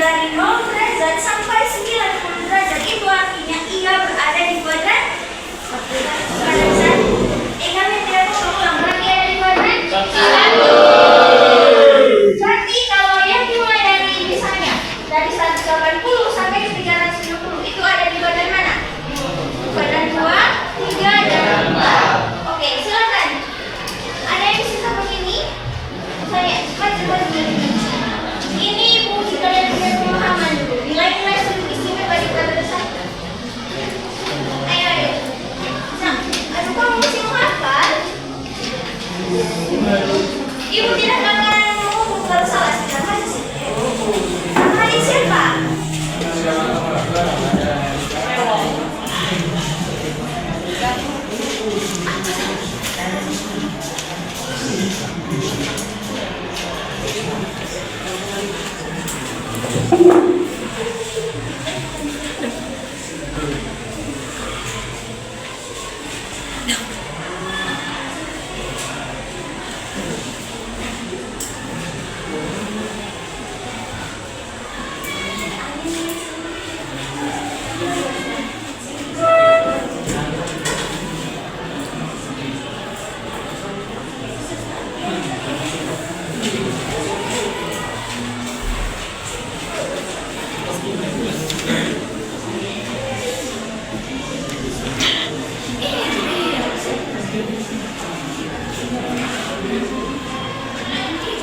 dari 0 derajat sampai 90 derajat, itu artinya ia berada di kuadran. Kami tidak perlu ulang, berarti ada di kuadran 1. Berarti kalau yang dimulai dari misalnya dari 180 sampai 360 itu ada di kuadran mana? Kuadran 2, 3, dan 4. Oke, silakan. Ada yang bisa begini? Saya coba begini. Ini Ibu, jika kalian punya pemahaman dulu, nilai-nilai sudut istimewa di kuadran 1. Ayo. Nah, aduh, kamu mesti menghafal. Ibu tidak akan ngomong kalau salah, tidak masih. Sama adik siapa?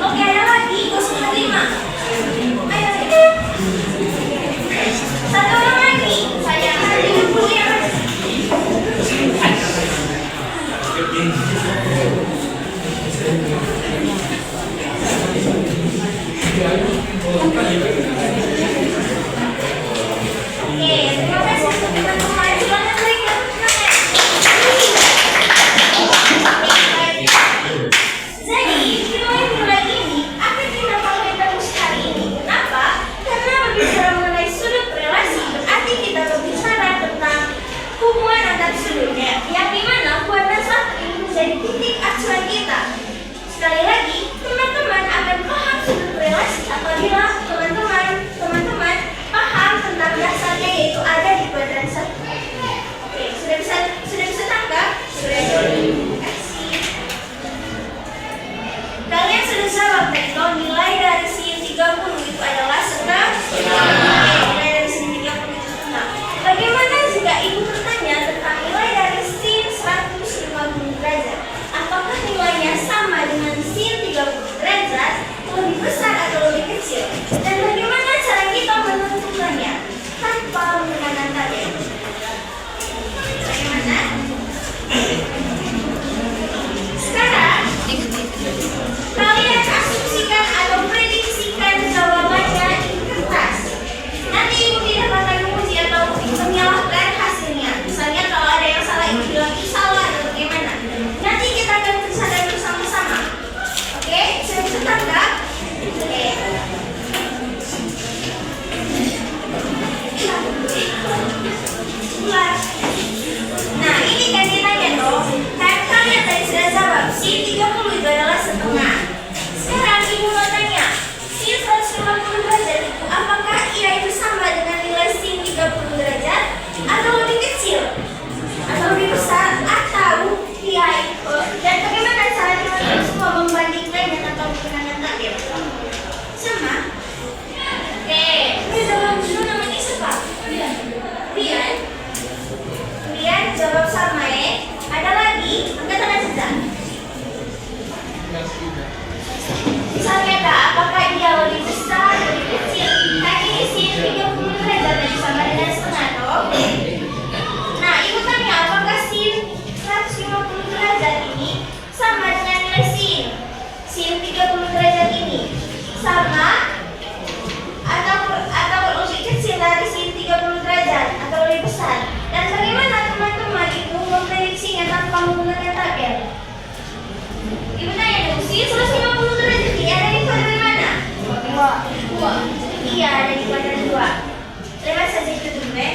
Oke, ada lagi 05. Ayo. Satu orang lagi. Saya hari dulu ya, Mas. Oke, terima kasih teman-teman. Silakan berikan tangan. Jadi, nilai-nilai ini akan kita pakai terus hari ini. Kenapa? Karena berbicara mengenai sudut relasi, berarti kita berbicara tentang hubungan antar sudutnya, yang dimana kuadran 1 ini menjadi titik acuan kita. Sekali lagi, teman-teman akan paham sudut relasi apabila teman-teman paham tentang dasarnya, yaitu ada di kuadran 1. Oke, sudah bisa tangkap? Sudah jadi. Kalian sudah jawab tadi kalau nilai dari sin 30 itu adalah setengah. Nilai dari sin 30 itu setengah. Bagaimana jika ibu bertanya tentang nilai dari sin 150 derajat? Apakah nilainya sama dengan sin 30 derajat, lebih besar atau lebih kecil? Dan bagaimana cara kita menentukannya tanpa menggunakan tabel? Bagaimana? Sekarang kalian asumsikan atau prediksikan jawabannya di kertas. Nanti ibu tidak akan menguji atau menyalahkan hasilnya. Misalnya kalau ada yang salah, ibu bilang itu salah atau bagaimana. Nanti kita akan bercanda bersama-sama. Oke, sudah bisa tangkap? Oke. Nah, ini kan ditanya dong. Kan kalian tadi sudah jawab, sin 30 itu adalah setengah. Sekarang ibu mau tanya, sin 150 derajat itu apakah ia itu sama dengan nilai sin 30 derajat, atau lebih kecil, atau lebih besar, atau ia itu? Dan bagaimana cara kalian semua membandingkannya tanpa menggunakan tabel? Sama? Oke, kita jawab dulu, namanya siapa? Rian. Rian jawab sama ya. Ada lagi? Angkat tangan saja. Misalnya kak, apakah dia lebih besar, lebih kecil? Tadi sin 30 derajat tadi sama dengan setengah toh? Nah, ibu tanya apakah sin 150 derajat ini sama dengan nilai sin 30 derajat ini? Sama atau lebih kecil dari sin 30 derajat atau lebih besar? Dan bagaimana teman-teman itu memprediksinya tanpa menggunakan tabel? Ibu tanya dulu, sin 150 derajat ini ada di kuadran mana? 2. Iya, ada di kuadran 2. Terima saja itu dulu ya.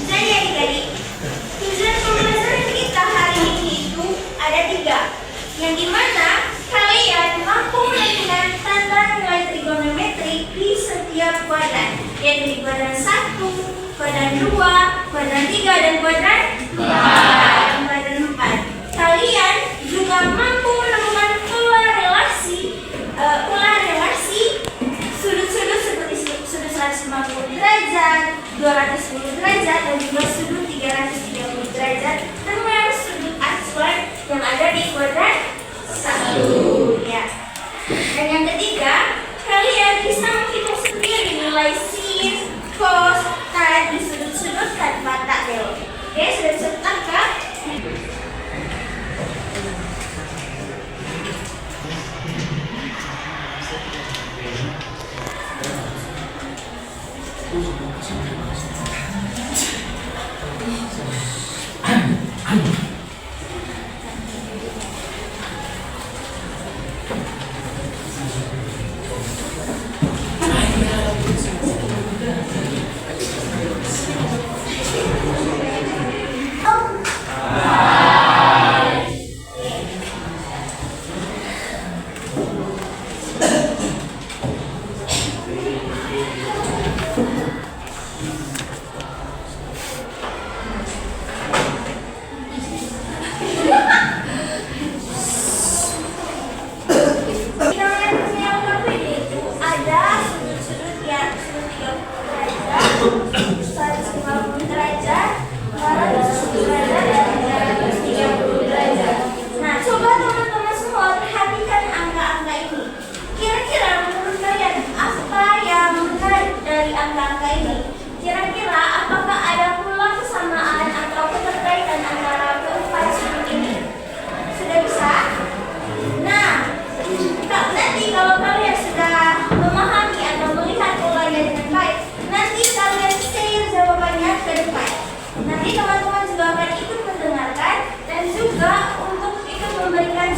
Jadi adik-adik, tujuan 2, kuadran 3, dan kuadran 4. Kalian juga mampu menemukan pola relasi sudut-sudut seperti sudut 150 derajat, 210 derajat, dan juga sudut 330 derajat, termasuk sudut acuan yang ada di kuadran 1. Ya. Dan yang ketiga, kalian bisa menghitung sendiri nilai sin, cos, tan di sudut-sudut tanpa taklil. Oke, sudah bisa ditangkap?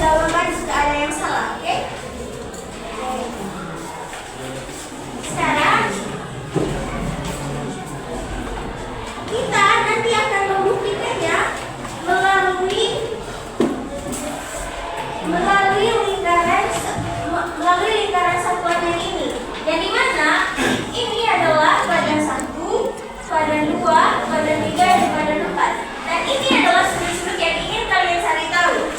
Jawaban jika ada yang salah, oke? Sekarang kita nanti akan membuktikannya melalui lingkaran satuan yang ini. Yang dimana ini adalah kuadran 1, kuadran 2, kuadran 3, dan kuadran 4. Dan ini adalah sudut-sudut yang ingin kalian cari tahu.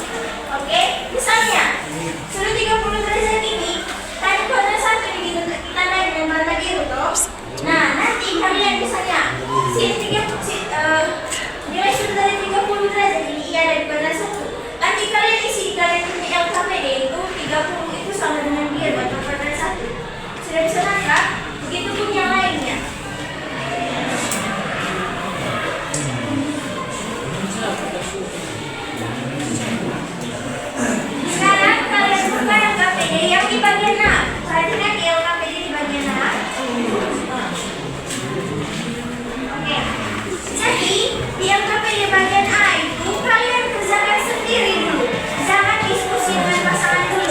Oke, misalnya sudut 30 derajat ini tadi kuadran 1 ditandai dengan warna biru toh. Nah, nanti kalian misalnya nilai sudut dari 30 derajat ini ada di kuadran 1. Nanti kalian isi kalian punya LKPD itu 30 itu sama dengan biru atau kuadran 1. Sudah bisa nangkap? Begitupun yang lainnya. Sekarang kalian buka LKPD yang di bagian A. Perhatikan di LKPD di bagian A. Oke. Jadi di LKPD bagian A itu kalian kerjakan sendiri dulu. Jangan diskusi dengan pasangan dulu.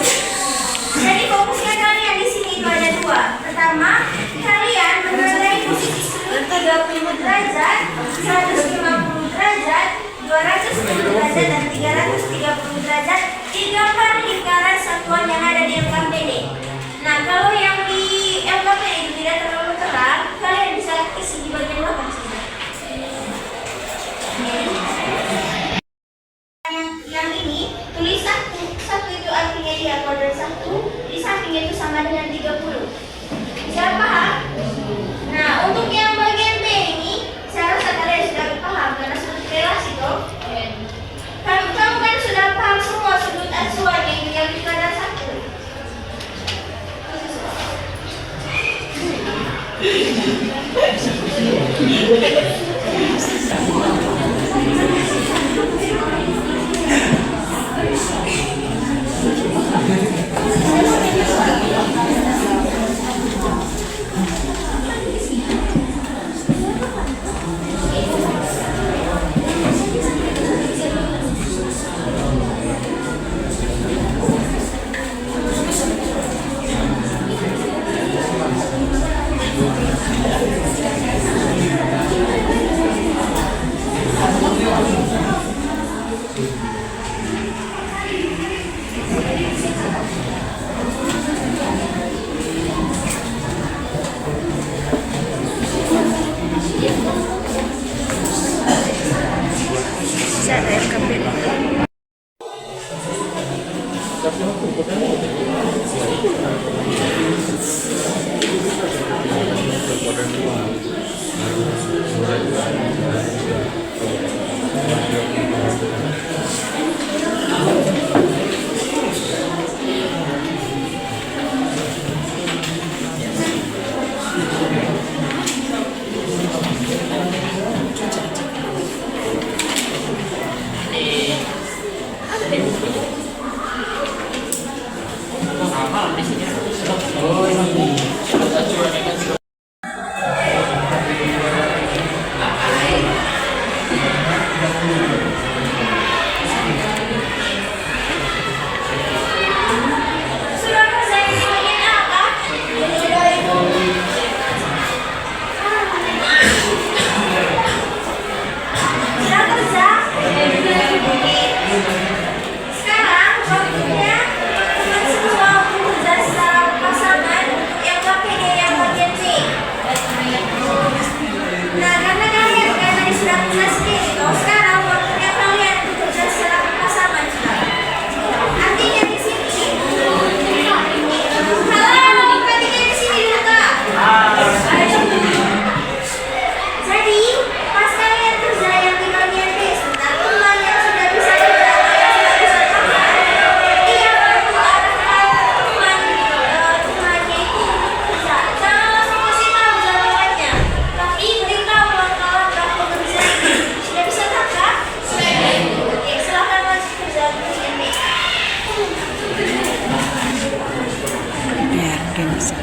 Jadi fokusnya kalian di sini itu ada 2. Pertama, kalian menandai posisi sudut 30 derajat, 150 derajat, 210 derajat, dan 330 derajat digambar lingkaran satuan yang ada di LKPD. Nah, kalau yang di LKPD itu tidak terlalu terang, kalian bisa isi di bagian belakang sini. Yang ini tulis 1 itu artinya dia kuadran 1, di samping itu sama dengan 30. Bisa paham? Nah, untuk yang bagian B ini saya rasa kalian sudah paham karena sudut relasi toh. Kamu kan sudah paham semua sudut acuan yang di kuadran 1. kerja. Sekarang waktunya teman-teman semua bekerja secara pasangan untuk yang KPD yang bagian B. Nah, karena sudah tugas B itu, sekarang waktunya kalian bekerja secara pasangan juga. Artinya di sini, halo, perhatikan di sini dulu Kak. Jadi, pas kalian kerja yang di bagian B, sebentar teman yang sudah bisa kerja atau yang sudah bisa makan, ia perlu arahkan temannya itu untuk kerja. Jangan langsung kasih tahu jawabannya, tapi beritahu langkah-langkah bekerja ini. Sudah bisa tangkap? Sudah. Oke, silakan masuk kerja di bagian B. Biar dia bisa.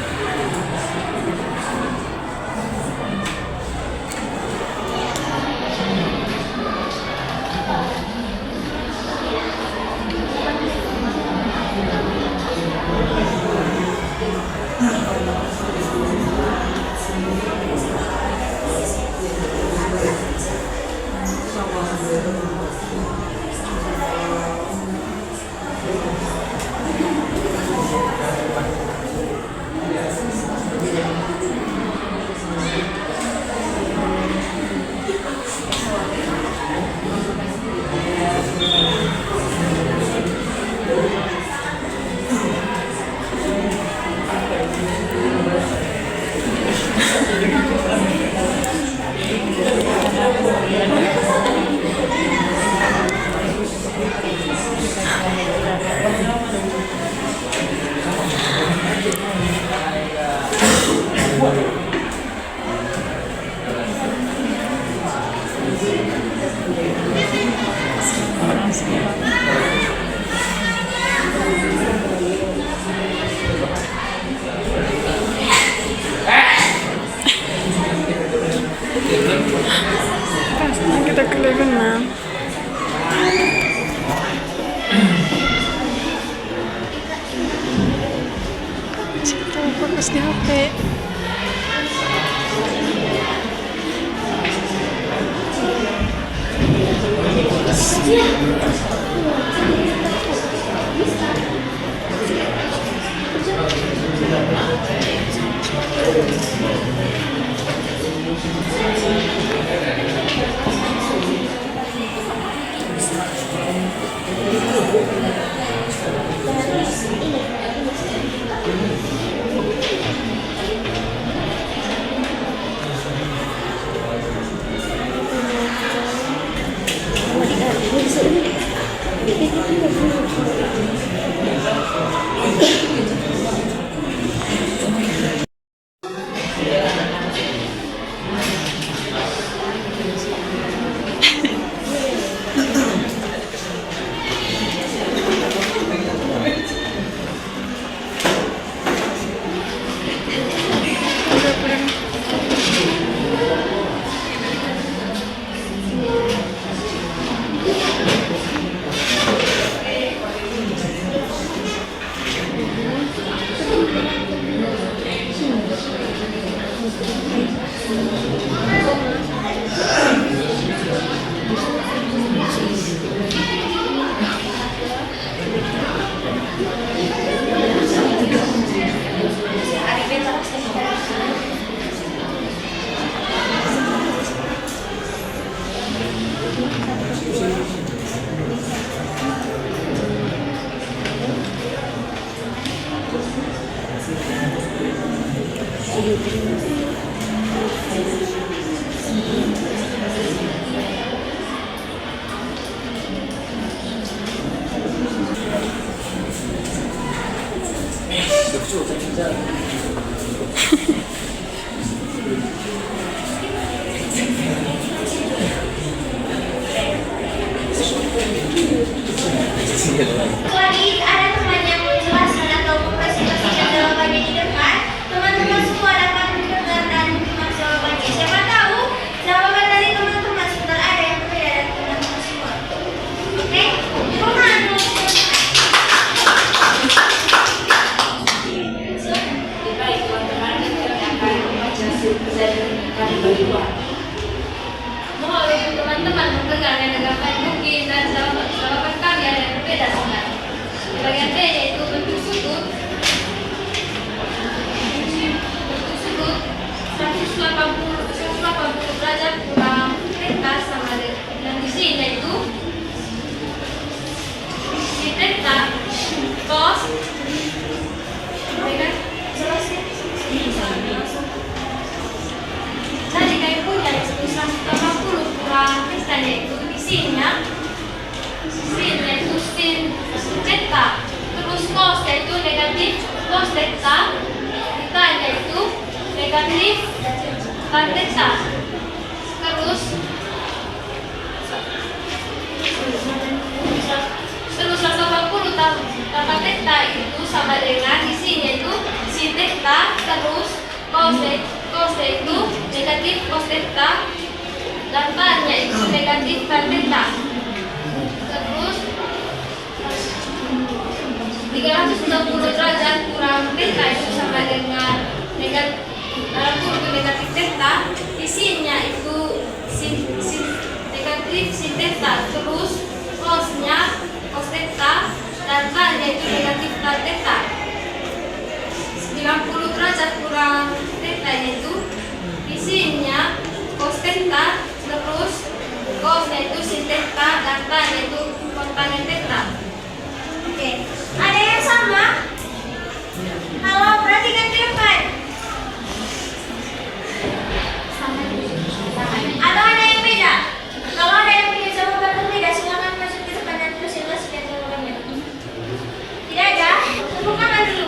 Pasnya kita keliling mam. Siapa fokus di HP? Lagi ada teman yang menjelaskan atau mempresentasikan jawabannya di depan, teman-teman semua dapat mendengar dan menyimak jawabannya. Siapa tahu jawaban dari teman-teman sebentar ada yang berbeda dari teman-teman semua. Oke? Perumahan dulu. Baik teman-teman, kami akan membaca dan mohon teman-teman mendengarkan Sinnya itu sin theta, terus cos yaitu negatif cos theta, theta yaitu negatif tan theta, terus 180 tambah theta itu sama dengan isinya itu sin theta, terus cos itu negatif cos theta, dan tan-nya itu negatif tan theta. Terus 360 derajat kurang theta itu sama dengan dalam kurung negatif theta, isinya itu negatif sin theta, terus cosnya cos theta, dan tan-nya itu negatif tan theta. 90 derajat kurang theta itu isinya cos theta, terus cosnya itu sin theta, dan tan-nya itu kotangen theta. Oke, ada yang sama? Halo, perhatikan ke depan. Atau ada yang beda? Kalau ada yang punya jawaban berbeda, silakan masuk ke depan dan terus jelaskan jawabannya. Tidak ada? Tepuk tangan dulu.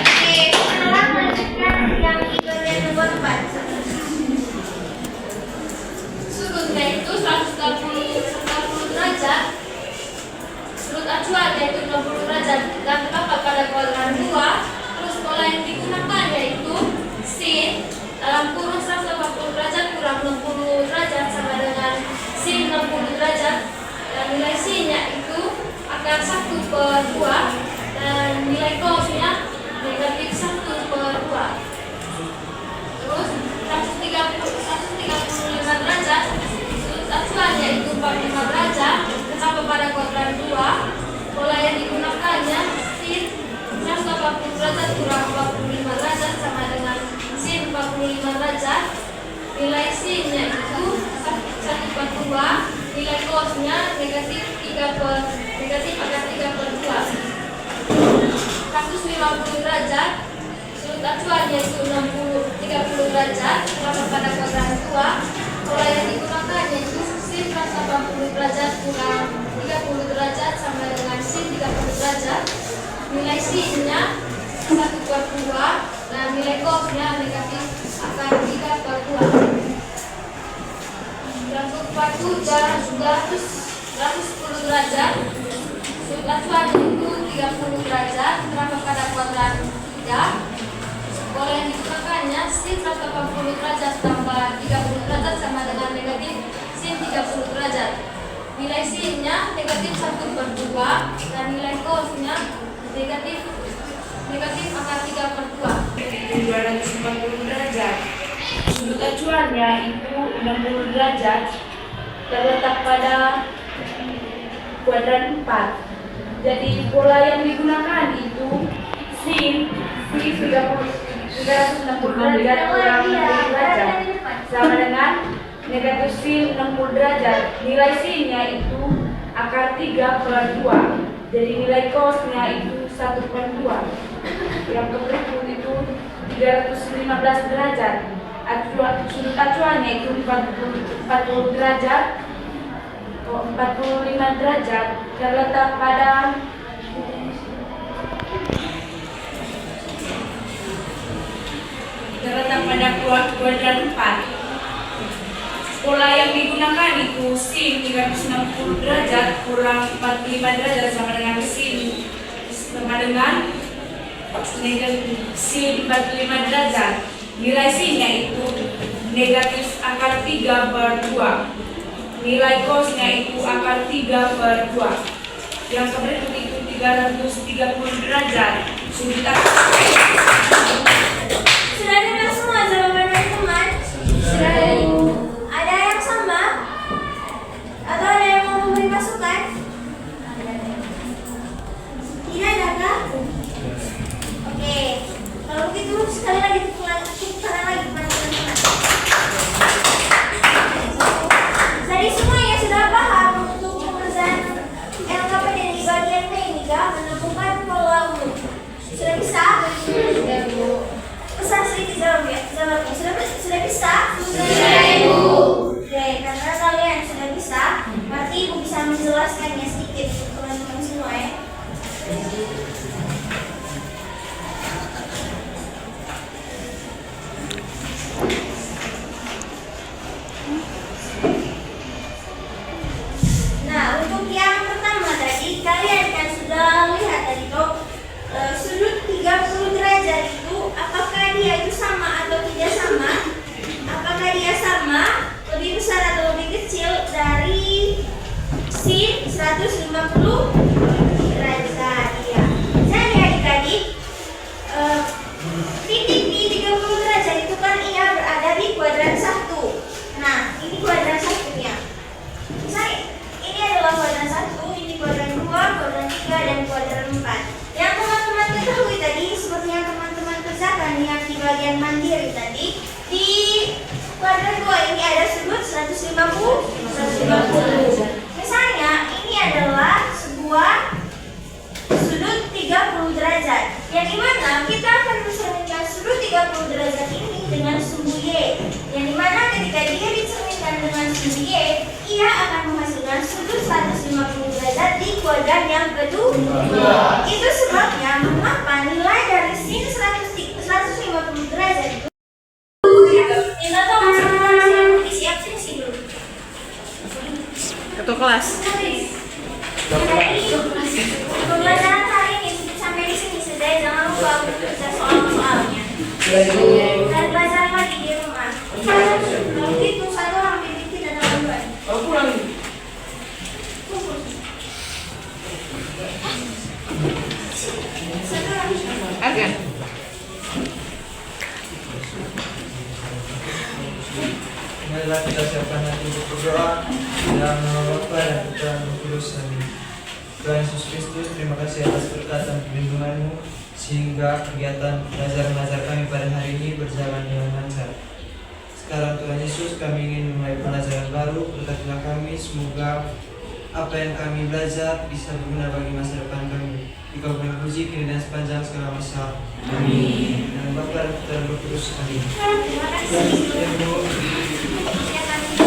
Oke, sekarang lanjutkan yang di bagian nomor 4. Sudutnya itu 180 derajat. Sudut acuan yaitu 60 derajat dan terdapat pada kuadran 2. Terus pola yang digunakan yaitu sin dalam kurung 180 derajat kurang 60 derajat sama dengan sin 60 derajat, dan nilai sin-nya itu akar 1/2 dan nilai cos-nya negatif 1/2. Terus 135 derajat, sudut acuan yaitu 45 derajat, terdapat pada kuadran 2. Pola yang digunakannya sin 180 derajat kurang 45 derajat sama dengan sin 45 derajat. Nilai sin-nya itu 1/2, nilai cos-nya negatif akar 3/2. 150 derajat, sudut acuan yaitu 30 derajat, terdapat pada kuadran 2. Pola yang digunakan yaitu sin 180 derajat kurang 30 derajat sama dengan sin 30 derajat. Nilai sin-nya 1/2 dan nilai cos-nya negatif akar 3/2. Untuk batu jarak 110 derajat, sudut acuan itu 30 derajat, terdapat pada kuadran 3. Pola yang digunakannya sin 180 derajat tambah 30 derajat sama dengan negatif sin 30 derajat. Nilai sin-nya negatif 1/2 dan nilai cos-nya negatif akar 3/2. 240 derajat. Sudut acuannya itu 60 derajat, terletak pada kuadran 4. Jadi pola yang digunakan itu sin 360 derajat kurang 60 derajat sama dengan negatif sin 60 derajat. Nilai sin-nya itu akar 3/2. Jadi nilai cos-nya itu 1/2. Yang berikut itu 315 derajat. Sudut acuannya itu 45 derajat, terletak pada kuadran 4. Pola yang digunakan itu sin 360 derajat kurang 45 derajat sama dengan sin sin 45 derajat. Nilai sin-nya itu negatif akar 3/2. Nilai cos-nya itu akar 3/2. Yang berikut itu 330 derajat. Sudah dengar semua jawaban teman? Sudah. Ada yang sama? Atau ada yang mau memberi masukan? Tidak ada kah? Oke, kalau begitu sekali lagi teman-teman. Jadi semuanya sudah paham untuk pengerjaan LKPD di bagian teknika menemukan pola umum. Sudah bisa? Pesan sedikit jawab ya. Sudah bisa? Sudah. derajat. Ya. Jadi adik-adik, titik di 30 derajat itu kan ia berada di kuadran 1. Nah, ini kuadran 1-nya. Misalnya, ini adalah kuadran 1, ini kuadran 2, kuadran 3, dan kuadran 4. Yang teman-teman ketahui tadi, seperti yang teman-teman kerjakan yang di bagian mandiri tadi, di kuadran 2 ini ada sudut 150. Misalnya, ini adalah sebuah sudut 30 derajat. Yang dimana kita akan mencerminkan sudut 30 derajat ini dengan sumbu Y. Yang dimana ketika dia dicerminkan dengan sumbu Y, ia akan menghasilkan sudut 150 derajat di kuadran yang kedua. Itu sebabnya mengapa nilai dari sin 150 derajat itu kita tahu masing-masing siap sini dulu. Ketua kelas. Pembelajaran hari ini sampai di sini saja. Jangan lupa untuk baca soal-soalnya. Dan belajar lagi di rumah. Kalau gitu satu orang bimbing tidak ada gangguan. Satu lagi. Oke. Marilah kita siapkan hati untuk berdoa. Dalam nama Bapa dan Putra dan Roh Kudus. Amin. Tuhan Yesus Kristus, terima kasih atas berkat dan perlindungan-Mu sehingga kegiatan belajar mengajar kami pada hari ini berjalan dengan lancar. Sekarang Tuhan Yesus, kami ingin memulai pelajaran baru. Berkatilah kami, semoga apa yang kami belajar bisa berguna bagi masa depan kami. Dikau puji kini dan sepanjang segala masa. Amin. Dan Bapa dan Putra dan Roh Kudus. Amin. Terima kasih. Ya, Bu. Ya, kami.